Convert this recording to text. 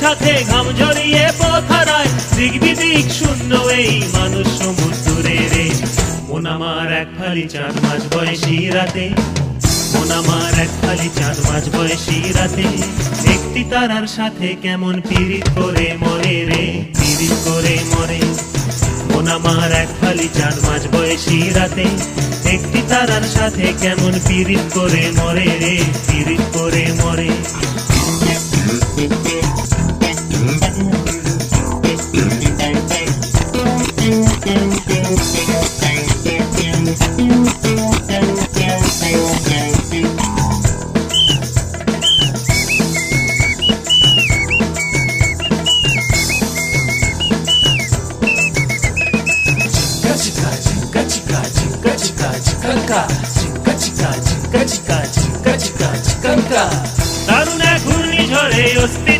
সাথে ঘাম ঝরিয়ে পথ হারায়, দিক বিদিক শূন্য এই মানুষ সমুদ্রে রে। মন আমার এক ফালি চাঁদ মাঝ বয়সী রাতে, মন আমার এক ফালি চাঁদ মাঝ বয়সী রাতে, একটি তারার সাথে কেমন পীড়িত করে মরে রে, পীড়িত করে মরে। মন আমার এক ফালি চাঁদ মাঝ বয়সী রাতে, একটি তারার সাথে কেমন পীড়িত করে মরে রে, পীড়িত করে মরে। দারুণ এক ঘূর্ণিঝড়ে অস্থির